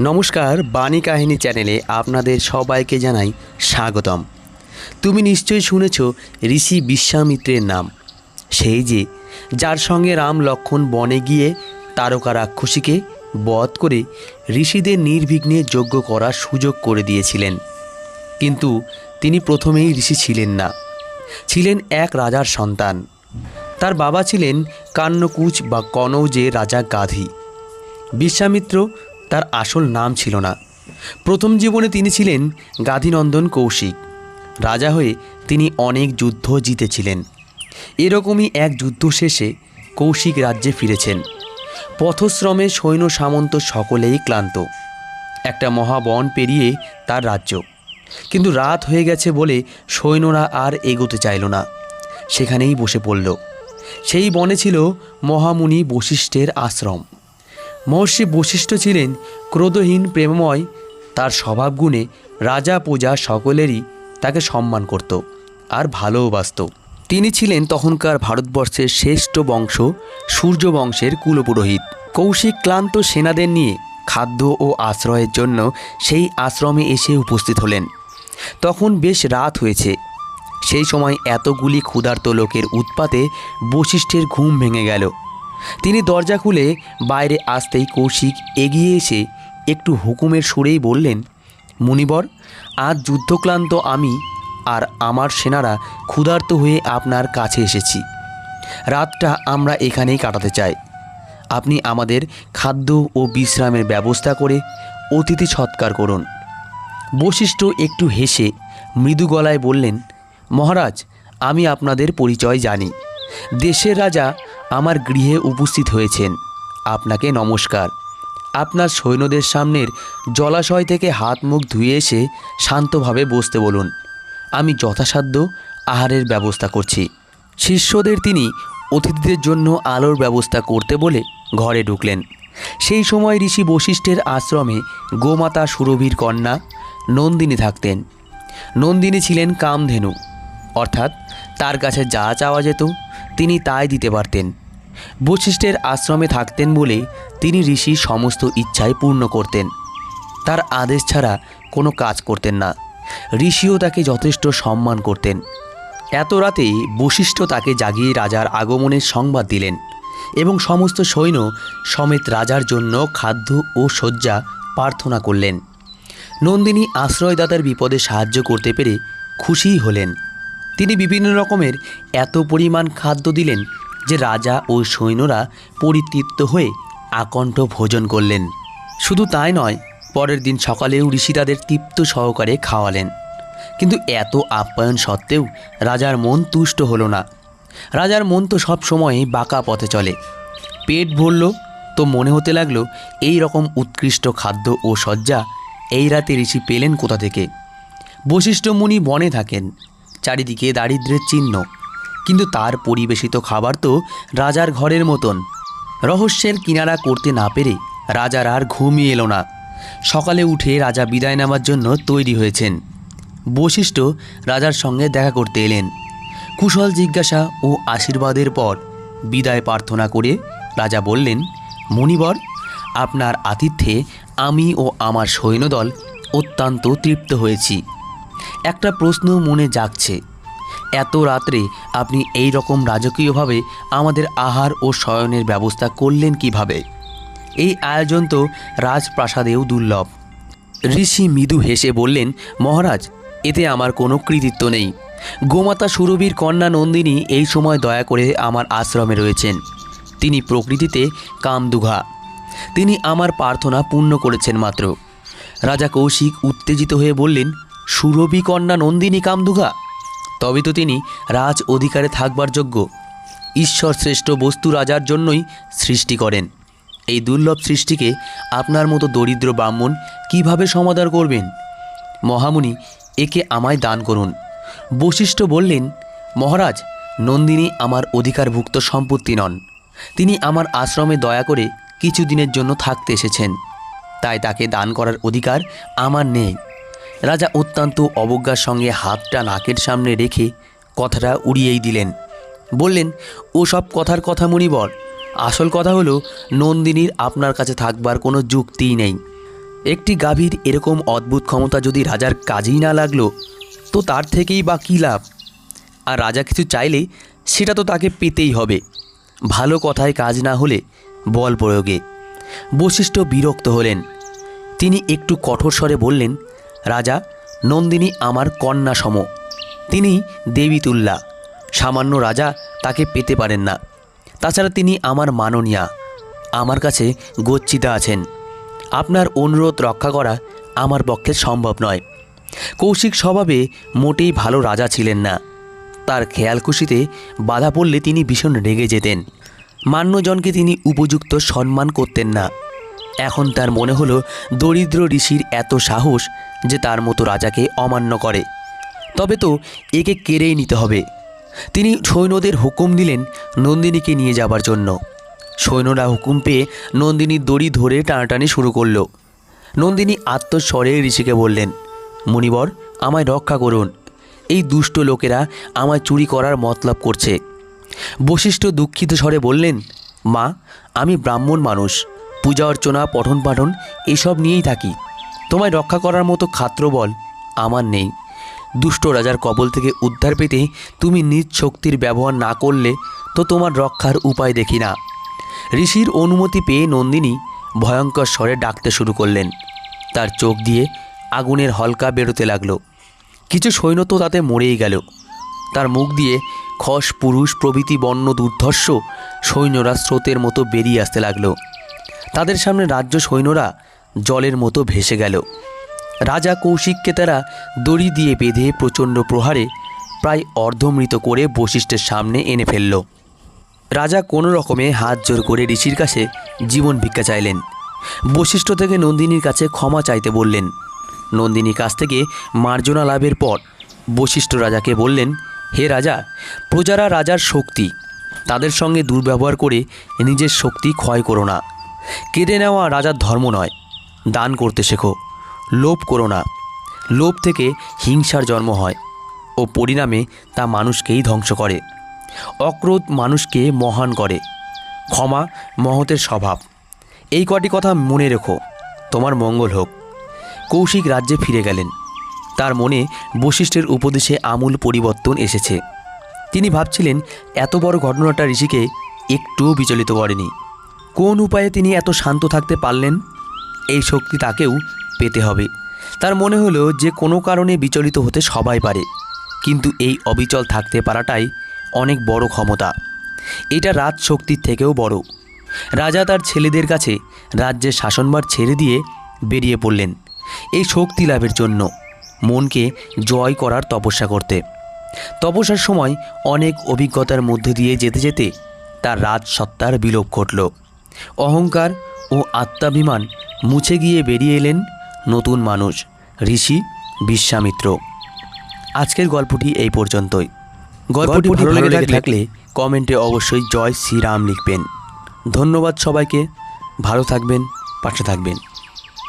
নমস্কার, বাণী কাহিনী চ্যানেলে আপনাদের সবাইকে জানাই স্বাগতম। তুমি নিশ্চয়ই শুনেছ ঋষি বিশ্বামিত্রের নাম, সেই যে যার সঙ্গে রাম লক্ষ্মণ বনে গিয়ে তারকা রাক্ষসীকে বধ করে ঋষিদের নির্বিঘ্নে যজ্ঞ করার সুযোগ করে দিয়েছিলেন। কিন্তু তিনি প্রথমেই ঋষি ছিলেন না, ছিলেন এক রাজার সন্তান। তার বাবা ছিলেন কান্যকুচ বা কনৌজে রাজা গাধী। বিশ্বামিত্র তার আসল নাম ছিল না। প্রথম জীবনে তিনি ছিলেন গাধীনন্দন কৌশিক। রাজা হয়ে তিনি অনেক যুদ্ধ জিতেছিলেন। এরকমই এক যুদ্ধ শেষে কৌশিক রাজ্যে ফিরেছেন। পথশ্রমে সৈন্য সামন্ত সকলেই ক্লান্ত। একটা মহাবন পেরিয়ে তার রাজ্য, কিন্তু রাত হয়ে গেছে বলে সৈন্যরা আর এগোতে চাইল না, সেখানেই বসে পড়ল। সেই বনে ছিল মহামুনি বশিষ্ঠের আশ্রম। মহর্ষি বশিষ্ঠ ছিলেন ক্রোধহীন, প্রেমময়। তার স্বভাবগুণে রাজা প্রজা সকলেরই তাকে সম্মান করত আর ভালোবাসত। তিনি ছিলেন তখনকার ভারতবর্ষের শ্রেষ্ঠ বংশ সূর্য বংশের কুলপুরোহিত। কৌশিক ক্লান্ত সেনাদের নিয়ে খাদ্য ও আশ্রয়ের জন্য সেই আশ্রমে এসে উপস্থিত হলেন। তখন বেশ রাত হয়েছে। সেই সময় এতগুলি ক্ষুধার্ত লোকের উৎপাতে বশিষ্ঠের ঘুম ভেঙে গেল। তিনি দরজা খুলে বাইরে আসতেই কৌশিক এগিয়ে এসে একটু হুকুমের সুরেই বললেন, মুনিবর, আজ যুদ্ধক্লান্ত আমি আর আমার সেনারা ক্ষুধার্ত হয়ে আপনার কাছে এসেছি। রাতটা আমরা এখানেই কাটাতে চাই। আপনি আমাদের খাদ্য ও বিশ্রামের ব্যবস্থা করে অতিথি সৎকার করুন। বশিষ্ঠ একটু হেসে মৃদু গলায় বললেন, মহারাজ, আমি আপনাদের পরিচয় জানি। দেশের রাজা আমার গৃহে উপস্থিত হয়েছেন। আপনাকে নমস্কার। আপনার সৈন্যদের সামনের জলাশয় থেকে হাত মুখ ধুয়ে এসে শান্তভাবে বসতে বলুন। আমি যথাসাধ্য আহারের ব্যবস্থা করছি। শিষ্যদের তিনি অতিথিদের জন্য আলোর ব্যবস্থা করতে বলে ঘরে ঢুকলেন। সেই সময় ঋষি বশিষ্ঠের আশ্রমে গোমাতা সুরভির কন্যা নন্দিনী থাকতেন। নন্দিনী ছিলেন কামধেনু, অর্থাৎ তার কাছে যা চাওয়া যেত তিনি তাই দিতে পারতেন। বশিষ্ঠের আশ্রমে থাকতেন বলে তিনি ঋষির সমস্ত ইচ্ছাই পূর্ণ করতেন। তার আদেশ ছাড়া কোনো কাজ করতেন না। ঋষিও তাকে যথেষ্ট সম্মান করতেন। এত রাতেই বশিষ্ঠ তাকে জাগিয়ে রাজার আগমনের সংবাদ দিলেন এবং সমস্ত সৈন্য সমেত রাজার জন্য খাদ্য ও শয্যা প্রার্থনা করলেন। নন্দিনী আশ্রয়দাতার বিপদে সাহায্য করতে পেরে খুশিই হলেন। তিনি বিভিন্ন রকমের এত পরিমাণ খাদ্য দিলেন যে রাজা ও সৈন্যরা পরিতৃপ্ত হয়ে আকণ্ঠ ভোজন করলেন। শুধু তাই নয়, পরের দিন সকালেও ঋষি তাদের তৃপ্ত সহকারে খাওয়ালেন। কিন্তু এত আপ্যায়ন সত্ত্বেও রাজার মন তুষ্ট হলো না। রাজার মন তো সব সময়ই বাঁকা পথে চলে। পেট ভরল তো মনে হতে লাগলো এই রকম উৎকৃষ্ট খাদ্য ও শয্যা এই রাতে ঋষি পেলেন কোথা থেকে। বশিষ্ঠ মুনি বনে থাকেন, চারিদিকে দারিদ্র্যের চিহ্ন, কিন্তু তার পরিবেশিত খাবার তো রাজার ঘরের মতন। রহস্যের কিনারা করতে না পেরে রাজার আর ঘুমই এলো না। সকালে উঠে রাজা বিদায় নেওয়ার জন্য তৈরি হয়েছেন। বশিষ্ঠ রাজার সঙ্গে দেখা করতে এলেন। কুশল জিজ্ঞাসা ও আশীর্বাদের পর বিদায় প্রার্থনা করে রাজা বললেন, মুনিবর, আপনার আতিথ্যে আমি ও আমার সৈন্যদল অত্যন্ত তৃপ্ত হয়েছি। একটা প্রশ্ন মনে জাগছে, এত রাত্রে আপনি এই রকম রাজকীয়ভাবে আমাদের আহার ও শয়নের ব্যবস্থা করলেন কিভাবে? এই আয়োজন তো রাজপ্রাসাদেও দুর্লভ। ঋষি মৃদু হেসে বললেন, মহারাজ, এতে আমার কোনো কৃতিত্ব নেই। গোমাতা সুরভির কন্যা নন্দিনী এই সময় দয়া করে আমার আশ্রমে রয়েছেন। তিনি প্রকৃতিতে কামদুঘা। তিনি আমার প্রার্থনা পূর্ণ করেছেন মাত্র। রাজা কৌশিক উত্তেজিত হয়ে বললেন, সুরভি কন্যা নন্দিনী কামদুঘা? তবে তো তিনি রাজ অধিকারে থাকবার যোগ্য। ঈশ্বর শ্রেষ্ঠ বস্তু রাজার জন্যই সৃষ্টি করেন। এই দুর্লভ সৃষ্টিকে আপনার মতো দরিদ্র ব্রাহ্মণ কিভাবে সমাদর করবেন? মহামুনি, একে আমায় দান করুন। বশিষ্ঠ বললেন, মহারাজ, নন্দিনী আমার অধিকারভুক্ত সম্পত্তি নন। তিনি আমার আশ্রমে দয়া করে কিছুদিনের জন্য থাকতে এসেছেন, তাই তাকে দান করার অধিকার আমার নেই। রাজা অত্যন্ত অবজ্ঞার সঙ্গে হাতটা নাকের সামনে রেখে কথাটা উড়িয়েই দিলেন। বললেন, ও সব কথার কথা মুনিবর, আসল কথা হলো নন্দিনীর আপনার কাছে থাকবার কোনো যুক্তিই নেই। একটি গাভীর এরকম অদ্ভুত ক্ষমতা যদি রাজার কাজেই না লাগলো তো তার থেকেই বা কী লাভ। আর রাজা কিছু চাইলে সেটা তো তাকে পেতেই হবে, ভালো কথায় কাজ না হলে বল প্রয়োগে। বশিষ্ঠ বিরক্ত হলেন। তিনি একটু কঠোর স্বরে বললেন, রাজা, নন্দিনী আমার কন্যা সম, তিনি দেবী তুল্যা। সামান্য রাজা তাকে পেতে পারেন না। তাছাড়া তিনি আমার মাননীয়া, আমার কাছে গচ্ছিতা আছেন। আপনার অনুরোধ রক্ষা করা আমার পক্ষে সম্ভব নয়। কৌশিক স্বভাবে মোটেই ভালো রাজা ছিলেন না। তার খেয়ালখুশিতে বাধা পড়লে তিনি ভীষণ রেগে যেতেন। মান্যজনকে তিনি উপযুক্ত সম্মান করতেন না। এখন তার মনে হলো দরিদ্র ঋষির এত সাহস যে তার মতো রাজাকে অমান্য করে, তবে তো একে কেড়েই নিতে হবে। তিনি সৈন্যদের হুকুম দিলেন নন্দিনীকে নিয়ে যাবার জন্য। সৈন্যরা হুকুম পেয়ে নন্দিনীর দড়ি ধরে টানাটানি শুরু করল। নন্দিনী আত্মস্বরে ঋষিকে বললেন, মুনিবর, আমায় রক্ষা করুন, এই দুষ্ট লোকেরা আমায় চুরি করার মতলব করছে। বশিষ্ঠ দুঃখিত স্বরে বললেন, মা, আমি ব্রাহ্মণ মানুষ, পূজা অর্চনা, পঠন পাঠন এসব নিয়েই থাকি। তোমায় রক্ষা করার মতো ক্ষাত্রবল আমার নেই। দুষ্ট রাজার কবল থেকে উদ্ধার পেতে তুমি নিজ শক্তির ব্যবহার না করলে তো তোমার রক্ষার উপায় দেখি না। ঋষির অনুমতি পেয়ে নন্দিনী ভয়ঙ্কর স্বরে ডাকতে শুরু করলেন। তার চোখ দিয়ে আগুনের হলকা বেরোতে লাগলো। কিছু সৈন্য তো তাতে মরেই গেল। তার মুখ দিয়ে খস, পুরুষ প্রভৃতি বন্য দুর্ধর্ষ সৈন্যরা স্রোতের মতো বেরিয়ে আসতে লাগলো। তাদের সামনে রাজ্য সৈন্যরা জলের মতো ভেসে গেল। রাজা কৌশিককে তারা দড়ি দিয়ে বেঁধে প্রচণ্ড প্রহারে প্রায় অর্ধমৃত করে বশিষ্ঠের সামনে এনে ফেলল। রাজা কোনো রকমে হাত জোর করে ঋষির কাছে জীবন ভিক্ষা চাইলেন। বশিষ্ঠ থেকে নন্দিনীর কাছে ক্ষমা চাইতে বললেন। নন্দিনীর কাছ থেকে মার্জনা লাভের পর বশিষ্ঠ রাজাকে বললেন, হে রাজা, প্রজারা রাজার শক্তি, তাদের সঙ্গে দুর্ব্যবহার করে নিজের শক্তি ক্ষয় করো না। কেড়ে নেওয়া রাজার ধর্ম নয়। দান করতে শেখো, লোভ করো না। লোভ থেকে হিংসার জন্ম হয় ও পরিণামে তা মানুষকেই ধ্বংস করে। অক্রোধ মানুষকে মহান করে। ক্ষমা মহতের স্বভাব। এই কটি কথা মনে রেখো, তোমার মঙ্গল হোক। কৌশিক রাজ্যে ফিরে গেলেন। তার মনে বশিষ্ঠের উপদেশে আমূল পরিবর্তন এসেছে। তিনি ভাবছিলেন এত বড় ঘটনাটা ঋষিকে একটুও বিচলিত করেনি। কোন উপায়ে তিনি এত শান্ত থাকতে পারলেন? এই শক্তি তাকেও পেতে হবে। তার মনে হলো যে কোনো কারণে বিচলিত হতে সবাই পারে, কিন্তু এই অবিচল থাকতে পারাটাই অনেক বড় ক্ষমতা। এটা রাজশক্তির থেকেও বড়। রাজা তার ছেলেদের কাছে রাজ্যের শাসনভার ছেড়ে দিয়ে বেরিয়ে পড়লেন এই শক্তি লাভের জন্য, মনকে জয় করার তপস্যা করতে। তপস্যার সময় অনেক অভিজ্ঞতার মধ্যে দিয়ে যেতে যেতে তার রাজসত্তার বিলোপ ঘটল। অহংকার ও আত্মাভিমান মুছে গিয়ে বেরিয়ে এলেন নতুন মানুষ, ঋষি বিশ্বামিত্র। আজকের গল্পটি এই পর্যন্তই। গল্পটি ভালো লেগে থাকলে কমেন্টে অবশ্যই জয় শ্রীরাম লিখবেন। ধন্যবাদ সবাইকে। ভালো থাকবেন, পাশে থাকবেন।